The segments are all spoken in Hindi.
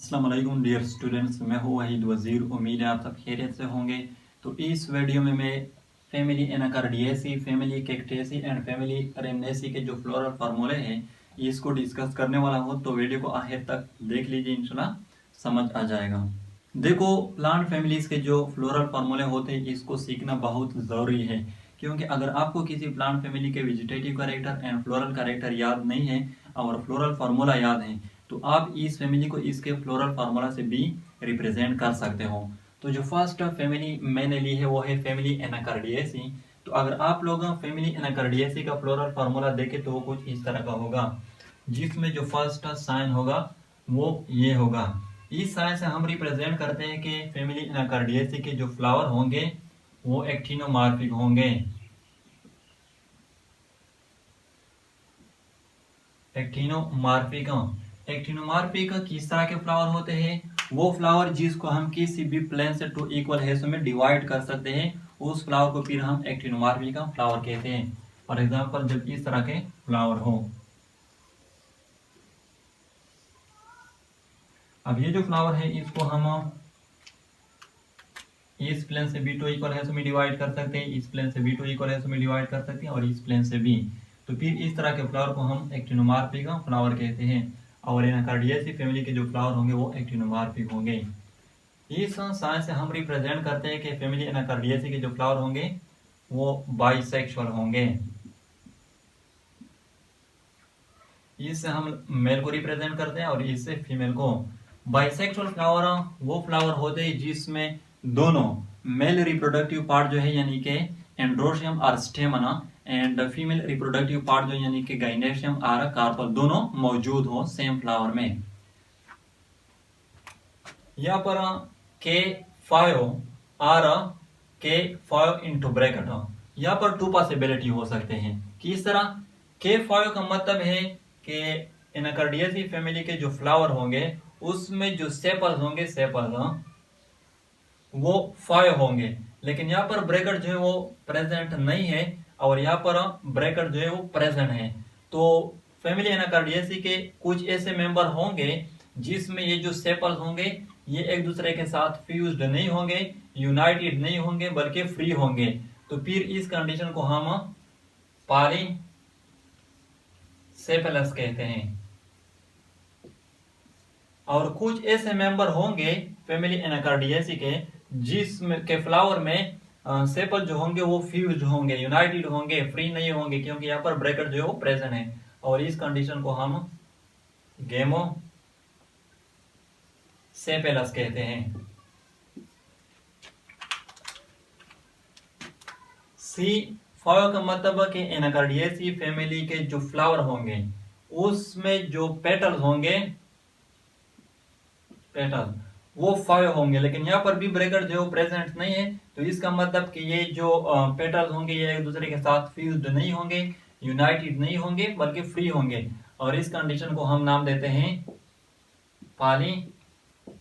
अस्सलाम वालेकुम डियर स्टूडेंट्स, मैं हूँ वहीद वज़ीर। उम्मीद है आप सब खैरियत से होंगे। तो इस वीडियो में मैं family Anacardiaceae, family Cactaceae and family Rhamnaceae के जो फ्लोरल फार्मूले हैं इसको डिस्कस करने वाला हूँ। तो वीडियो को आखिर तक देख लीजिए, इंशाल्लाह समझ आ जाएगा। देखो, प्लांट फैमिलीज के जो फ्लोरल फार्मूले होते हैं इसको सीखना बहुत ज़रूरी है, क्योंकि अगर आपको किसी प्लांट फैमिली के vegetative character and floral character याद नहीं है और फ्लोरल फार्मूला याद है तो आप इस फैमिली को इसके फ्लोरल फार्मूला से भी रिप्रेजेंट कर सकते हो। तो जो फर्स्ट फैमिली मैंने ली है वो है फैमिली एनाकार्डियेसी। तो अगर आप लोग फैमिली एनाकार्डियेसी का फ्लोरल फार्मूला देखें तो वो कुछ इस तरह का होगा, जिसमें जो फर्स्ट साइन होगा वो ये होगा। इस साइन से हम रिप्रेजेंट करते हैं कि फैमिली एनाकार्डियेसी के जो फ्लावर होंगे वो एक्टिनोमॉर्फिक होंगे। एक्टिनोमॉर्फिक किस तरह के फ्लावर होते हैं? वो फ्लावर जिसको हम किसी भी प्लेन से टू इक्वल हिस्सों में डिवाइड कर सकते हैं, उस फ्लावर को फिर हम एक्टिनोमॉर्फिक फ्लावर कहते हैं। फॉर एग्जांपल, जब इस तरह के फ्लावर हो, अब ये जो फ्लावर है इसको हम इस प्लेन से भी टू इक्वल हिस्सों में डिवाइड कर सकते हैं, इस प्लेन से भी टू इक्वल हिस्सों में डिवाइड कर सकते हैं और इस प्लेन से भी। तो फिर इस तरह के फ्लावर को हम एक्टिनोमॉर्फिक फ्लावर कहते हैं और एनाकार्डियेसी फैमिली के जो फ्लावर होंगे वो एक्टिनोमॉर्फिक होंगे। इस साइन से हम रिप्रेजेंट करते हैं कि फैमिली एनाकार्डियेसी के जो फ्लावर होंगे वो बाइसेक्सुअल होंगे। इससे हम मेल को रिप्रेजेंट करते हैं और इससे फीमेल को। बाइसेक्सुअल फ्लावर वो फ्लावर होते हैं जिसमें दोनों मेल रिप्रोडक्टिव पार्ट जो है यानी कि एंड्रोशियम और स्टेमन एंड फीमेल रिप्रोडक्टिव पार्ट जो यानी कि गाइनेशियम और कार्पल दोनों मौजूद हो सेम फ्लावर में। यहाँ पर K5 और K5 इंटू ब्रैकेट, यहाँ पर टू पॉसिबिलिटी हो सकते हैं। किस तरह? K5 का मतलब है कि एनाकार्डियेसी फैमिली के जो फ्लावर होंगे उसमें जो सेपल्स होंगे, सेपल्स वो 5 होंगे, लेकिन यहाँ पर ब्रैकेट जो है वो प्रेजेंट नहीं है और यहाँ पर ब्रैकेट जो है वो प्रेजेंट है। तो फैमिली एनाकार्डियेसी के कुछ ऐसे मेंबर होंगे जिसमें ये जो सेपल्स होंगे ये एक दूसरे के साथ फ्यूज्ड नहीं होंगे, यूनाइटेड नहीं होंगे, बल्कि फ्री होंगे। तो फिर इस कंडीशन को हम पॉलीसेफेलस कहते हैं। और कुछ ऐसे मेंबर होंगे फैमिली एनाकार्डियेसी के जिसमें के फ्लावर में सेपल जो होंगे वो फ्यूज्ड होंगे, यूनाइटेड होंगे, फ्री नहीं होंगे, क्योंकि यहाँ पर ब्रैकेट जो है वो प्रेजेंट है और इस कंडीशन को हम गेमो सेपेलस कहते हैं। C5 का मतलब कि एनाकार्डियेसी फैमिली के जो फ्लावर होंगे उसमें जो पेटल्स होंगे, पेटल वो 5 होंगे, लेकिन यहाँ पर भी ब्रैकेट जो प्रेजेंट नहीं है। तो इसका मतलब कि ये जो पेटल्स होंगे ये एक दूसरे के साथ फ्यूज्ड नहीं होंगे, यूनाइटेड नहीं होंगे, बल्कि फ्री होंगे और इस कंडीशन को हम नाम देते हैं पॉलीपेटेलस।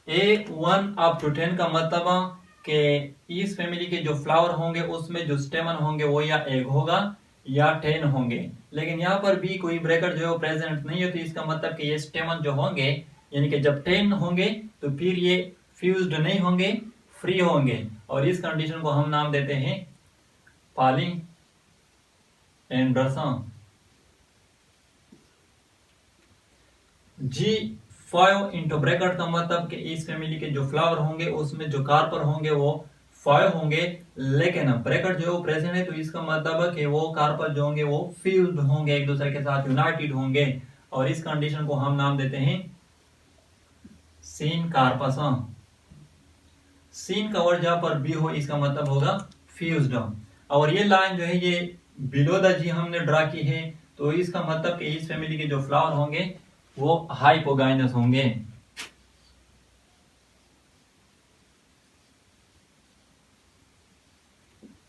A1 अप टू 10 का मतलब कि इस फैमिली के जो फ्लावर होंगे उसमें जो स्टेमन होंगे वो या एग होगा या 10 होंगे, लेकिन यहाँ पर भी कोई ब्रैकेट जो है प्रेजेंट नहीं है। तो इसका मतलब कि ये स्टेमन जो होंगे यानी कि जब 10 होंगे तो फिर ये फ्यूज्ड नहीं होंगे, फ्री होंगे और इस कंडीशन को हम नाम देते हैं पॉलीएंड्रस। G5 इंटू ब्रैकेट का मतलब कि इस फैमिली के जो फ्लावर होंगे उसमें जो कार्पल होंगे वो 5 होंगे, लेकिन ब्रैकेट जो प्रेजेंट है। तो इसका मतलब कि वो कार्पल जो होंगे वो फ्यूज्ड होंगे, एक दूसरे के साथ यूनाइटेड होंगे और इस कंडीशन को हम नाम देते हैं सीन कार्पस। सीन का वर्ड जहां पर भी हो इसका मतलब होगा फ्यूज्ड। और ये लाइन जो है ये बिलो द जी हमने ड्रा की है, तो इसका मतलब कि इस फैमिली के जो फ्लावर होंगे वो हाइपोगाइनस होंगे।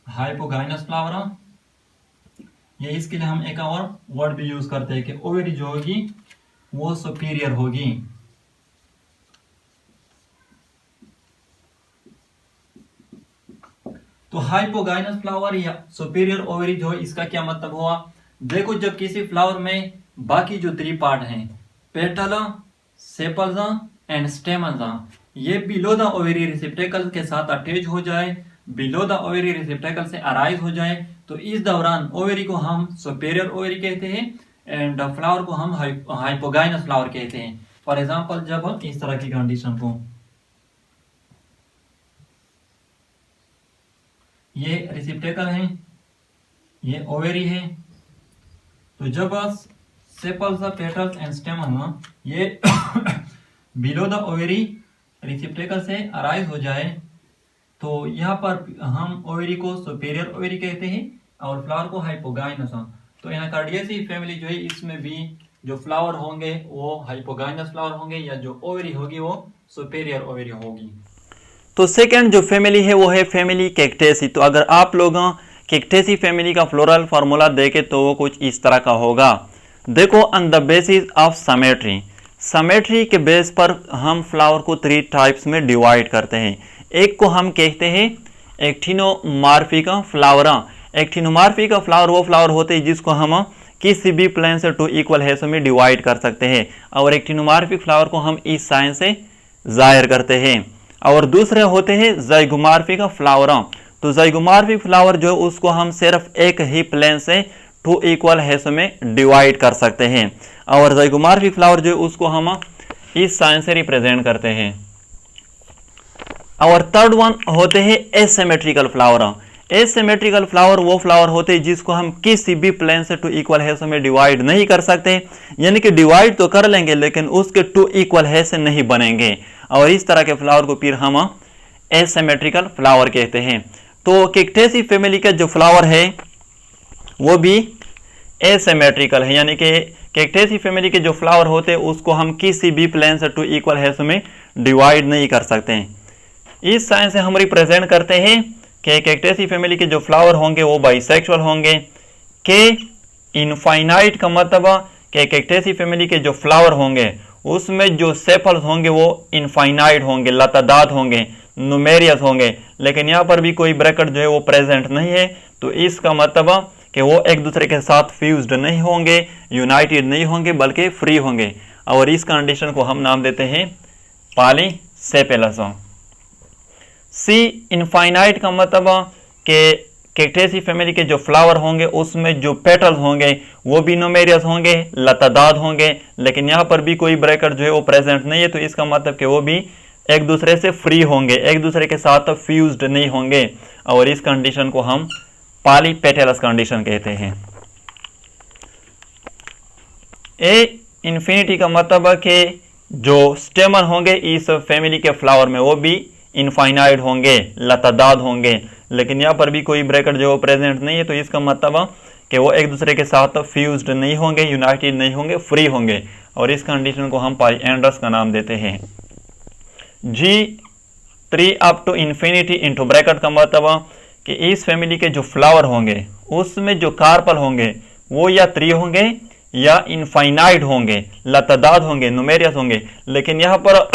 हाइपोगाइनस फ्लावर, ये इसके लिए हम एक और वर्ड भी यूज करते हैं कि ओवरी जो होगी वो सुपीरियर होगी। तो हाइपोगाइनस फ्लावर या सुपीरियर ओवरी जो इसका क्या मतलब हुआ? देखो जब किसी फ्लावर में बाकी जो 3 पार्ट हैं, पेटल, सेपल्स एंड स्टेमन्स, ये बिलो द ओवेरी रिसेप्टेकल के साथ अटैच हो जाए, बिलो द ओवेरी रिसेप्टेकल से अराइज हो जाए, तो इस दौरान ओवेरी को हम सुपेरियर ओवेरी कहते हैं एंड फ्लावर को हम हाइपोगाइनस फ्लावर कहते हैं। फॉर एग्जांपल जब हम इस तरह की कंडीशन को, ये रिसेप्टेकल है, ये ओवेरी है, तो जब सेपल्स, पेटल्स एंड स्टेमन ये बिलो द ओवेरी रिसेप्टेकल से अराइज हो जाए, तो यहाँ पर हम ओवेरी को सुपेरियर ओवेरी कहते हैं और फ्लावर को हाइपोगाइनस। तो एनाकार्डियेसी फैमिली जो है इसमें भी जो फ्लावर होंगे वो हाइपोगाइनस फ्लावर होंगे या जो ओवेरी होगी वो सुपेरियर ओवेरी होगी। तो सेकंड जो फैमिली है वो है फैमिली कैक्टेसी। तो अगर आप लोग कैक्टेसी फैमिली का फ्लोरल फार्मूला देखें तो वो कुछ इस तरह का होगा। देखो, on the basis of symmetry, symmetry के बेस पर हम फ्लावर को 3 टाइप्स में डिवाइड करते हैं। एक को हम कहते हैं एक्टिनोमॉर्फिक फ्लावर। एक्टिनोमॉर्फिक फ्लावर वो फ्लावर होते हैं जिसको हम किसी भी प्लेन से 2 इक्वल हिस्सों में डिवाइड कर सकते हैं, और एक्टिनोमॉर्फिक फ्लावर को हम इस साइन से जाहिर करते हैं। और दूसरे होते हैं ज़ाइगोमॉर्फिक फ्लावर। तो ज़ाइगोमॉर्फिक फ्लावर जो है उसको हम सिर्फ एक ही प्लेन से 2 इक्वल हिस्सों में डिवाइड कर सकते हैं, और ज़ाइगोमॉर्फिक फ्लावर जो है उसको हम इस साइन से रिप्रेजेंट करते हैं। और थर्ड वन होते हैं एसिमेट्रिकल फ्लावर। एसिमेट्रिकल फ्लावर वो फ्लावर होते हैं जिसको हम किसी भी प्लेन से 2 इक्वल हिस्सों में डिवाइड नहीं कर सकते, यानी कि डिवाइड तो कर लेंगे लेकिन उसके 2 इक्वल हिस्से नहीं बनेंगे, और इस तरह के फ्लावर को फिर हम एसिमेट्रिकल फ्लावर कहते हैं। तो कैक्टेसी फैमिली का जो फ्लावर है वो भी एसिमेट्रिकल है, यानी कि कैक्टेसी फैमिली के जो फ्लावर होते हैं उसको हम किसी भी प्लेन से 2 इक्वल हिस्सों में डिवाइड नहीं कर सकते। इस साइन से हम रिप्रेजेंट करते हैं कि कैक्टेसी फैमिली के जो फ्लावर होंगे वो बाइसेक्सुअल होंगे। के इनफाइनाइट का मतलब कि कैक्टेसी फैमिली के जो फ्लावर होंगे उसमें जो सेपल्स होंगे वो इनफाइनाइट होंगे, लतादाद होंगे, न्यूमेरियस होंगे, लेकिन यहाँ पर भी कोई ब्रैकेट जो है वो प्रेजेंट नहीं है। तो इसका मतलब कि वो एक दूसरे के साथ फ्यूज्ड नहीं होंगे, यूनाइटेड नहीं होंगे, बल्कि फ्री होंगे, और इस कंडीशन को हम नाम देते हैं पॉलीसेपेलस। सी इनफाइनाइट का मतलब कि कैक्टेसी फैमिली के जो फ्लावर होंगे उसमें जो पेटल्स होंगे वो भी न्यूमेरियस होंगे, लतादाद होंगे, लेकिन यहाँ पर भी कोई ब्रैकेट जो है वो प्रेजेंट नहीं है। तो इसका मतलब कि वो भी एक दूसरे से फ्री होंगे, एक दूसरे के साथ फ्यूज्ड नहीं होंगे, और इस कंडीशन को हम पॉलीपेटलस कंडीशन कहते हैं। ए इन्फिनिटी का मतलब कि जो स्टेमन होंगे इस फैमिली के फ्लावर में वो भी इनफाइनाइट होंगे, लतादाद होंगे, लेकिन यहाँ पर भी कोई ब्रैकेट जो प्रेजेंट नहीं है। तो इसका मतलब कि वो एक दूसरे के साथ फ्यूज्ड नहीं होंगे, यूनाइटेड नहीं होंगे, फ्री होंगे, और इस कंडीशन को हम पॉलीएंड्रस का नाम देते हैं। G3 up to infinity into bracket का मतलब कि इस फैमिली के जो फ्लावर होंगे उसमें जो कार्पल होंगे वो या 3 होंगे या इनफाइनाइट होंगे, लतादाद होंगे, न्यूमेरियस होंगे, लेकिन यहाँ पर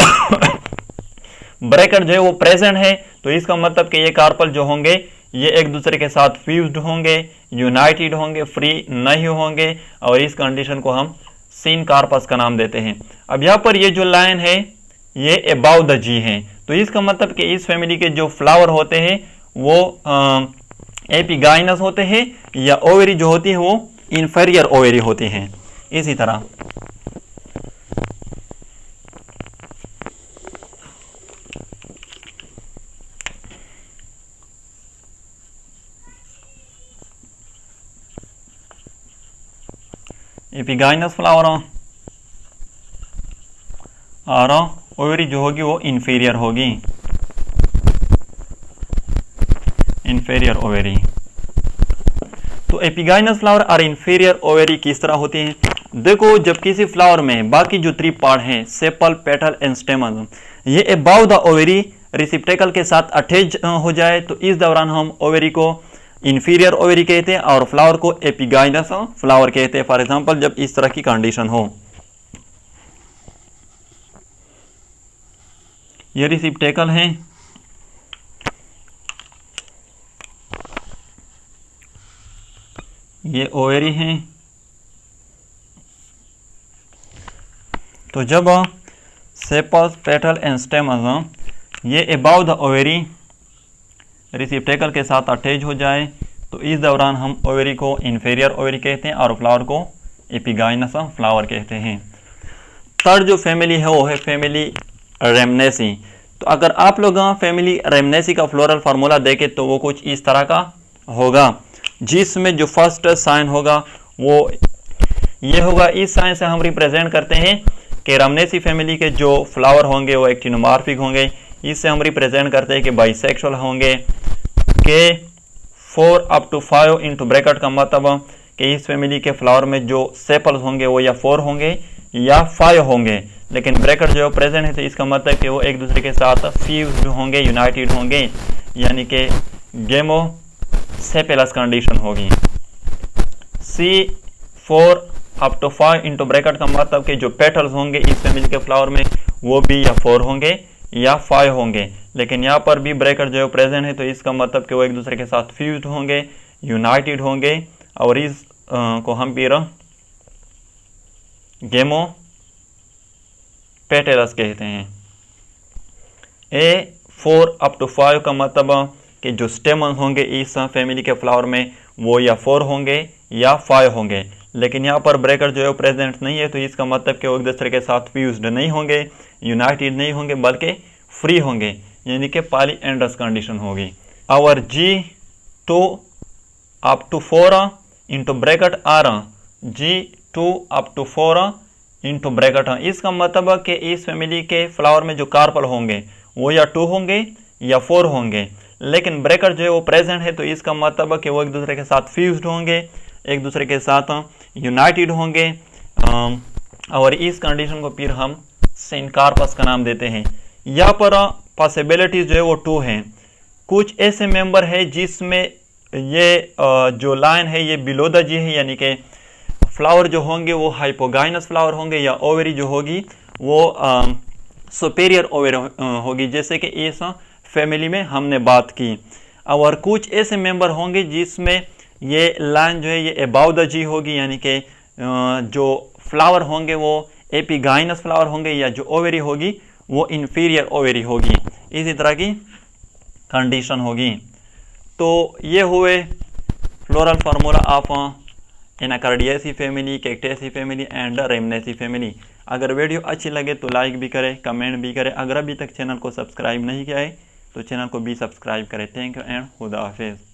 ब्रैकेट जो है वो प्रेजेंट है। तो इसका मतलब कि ये कार्पल जो होंगे ये एक दूसरे के साथ फ्यूज्ड होंगे, यूनाइटेड होंगे, फ्री नहीं होंगे, और इस कंडीशन को हम सिन कार्पस का नाम देते हैं। अब यहाँ पर ये जो लाइन है ये अबाउ द जी है, तो इसका मतलब कि इस फैमिली के जो फ्लावर होते हैं वो एपिगाइनस होते हैं, या ओवेरी जो होती है वो इंफीरियर ओवेरी होती हैं। इसी तरह एपिगाइनस फ्लावर और ओवेरी जो होगी वो इंफीरियर होगी, इंफीरियर ओवेरी। तो एपिगाइनस फ्लावर और इंफीरियर ओवेरी किस तरह होती हैं? देखो, जब किसी फ्लावर में बाकी जो 3 पार्ट हैं, सेपल, पेटल एंड स्टेमन, ये अबाउ द ओवेरी रिसिप्टेकल के साथ अटैच हो जाए तो इस दौरान हम ओवेरी को इंफीरियर ओवेरी कहते हैं और फ्लावर को एपिगाइनस फ्लावर कहते हैं। फॉर एग्जांपल जब इस तरह की कंडीशन हो, ये रिसिप्टेकल है, ये ओवेरी है, तो जब सेपल्स, पेटल एंड स्टेमस ये अबाउ द ओवेरी रिसिप्टेकल के साथ अटैच हो जाए तो इस दौरान हम ओवेरी को इंफीरियर ओवेरी कहते हैं और फ्लावर को एपिगाइनस फ्लावर कहते हैं। थर्ड जो फैमिली है वो है फैमिली रेमनेसी। तो अगर आप लोग फैमिली रेमनेसी का फ्लोरल फार्मूला देखें तो वो कुछ इस तरह का होगा, जिसमें जो फर्स्ट साइन होगा वो ये होगा। इस साइन से हम रिप्रेजेंट करते हैं कि रेमनेसी फैमिली के जो फ्लावर होंगे वो एक्टिनोमॉर्फिक होंगे। इससे हम रिप्रेजेंट करते हैं कि बाइसेक्सुअल होंगे। के 4 up to 5 इंटू ब्रैकेट का मतलब कि इस फैमिली के फ्लावर में जो सेपल्स होंगे वो या 4 होंगे या 5 होंगे, लेकिन ब्रैकेट जो प्रेजेंट है तो इसका मतलब कि वो एक दूसरे के साथ फ्यूज्ड होंगे, यूनाइटेड होंगे, यानी कि गेमोसेपेलस कंडीशन होगी। C4 up to 5 into bracket का मतलब कि जो पेटल्स होंगे इस फैमिली के फ्लावर में वो भी या 4 होंगे या 5 होंगे, लेकिन यहाँ पर भी ब्रैकेट जो प्रेजेंट है तो इसका मतलब कि वो एक दूसरे के साथ फ्यूज्ड होंगे, यूनाइटेड होंगे, और इस को हम फिर गेमो पेटेलस कहते हैं। A4 up to 5 का मतलब कि जो स्टेमन होंगे इस फैमिली के फ्लावर में वो या 4 होंगे या 5 होंगे, लेकिन यहाँ पर ब्रैकेट जो है प्रेजेंट नहीं है तो इसका मतलब कि वो एक दूसरे के साथ फ्यूज्ड नहीं होंगे, यूनाइटेड नहीं होंगे, बल्कि फ्री होंगे, यानी कि पॉलीएंड्रस कंडीशन होगी। और G2 up to 4 into bracket or G2 up to 4 into bracket. इसका मतलब कि इस फैमिली के फ्लावर में जो कार्पल होंगे वो या 2 होंगे या 4 होंगे, लेकिन ब्रैकेट जो है वो प्रेजेंट है तो इसका मतलब कि वो एक दूसरे के साथ फ्यूज्ड होंगे, एक दूसरे के साथ यूनाइटेड होंगे, और इस कंडीशन को फिर हम सिनकार्पस का नाम देते हैं। यहाँ पर पॉसिबिलिटीज जो है वो 2 हैं। कुछ ऐसे मेंबर है जिसमें ये जो लाइन है ये बिलो द जी है, यानी कि फ्लावर जो होंगे वो हाइपोगाइनस फ्लावर होंगे, या ओवेरी जो होगी वो सुपेरियर ओवेरी होगी, जैसे कि इस फैमिली में हमने बात की। और कुछ ऐसे मेंबर होंगे जिसमें ये लाइन जो है ये अबाउ द जी होगी, यानी कि जो फ्लावर होंगे वो एपिगाइनस फ्लावर होंगे, या जो ओवेरी होगी वो इंफीरियर ओवेरी होगी। इसी तरह की कंडीशन होगी। तो ये हुए floral formula of Anacardiaceae family, Cactaceae family and Rhamnaceae family. अगर वीडियो अच्छी लगे तो लाइक भी करें, कमेंट भी करें। अगर अभी तक चैनल को सब्सक्राइब नहीं किया है तो चैनल को भी सब्सक्राइब करें। थैंक यू एंड खुदा हाफिज़।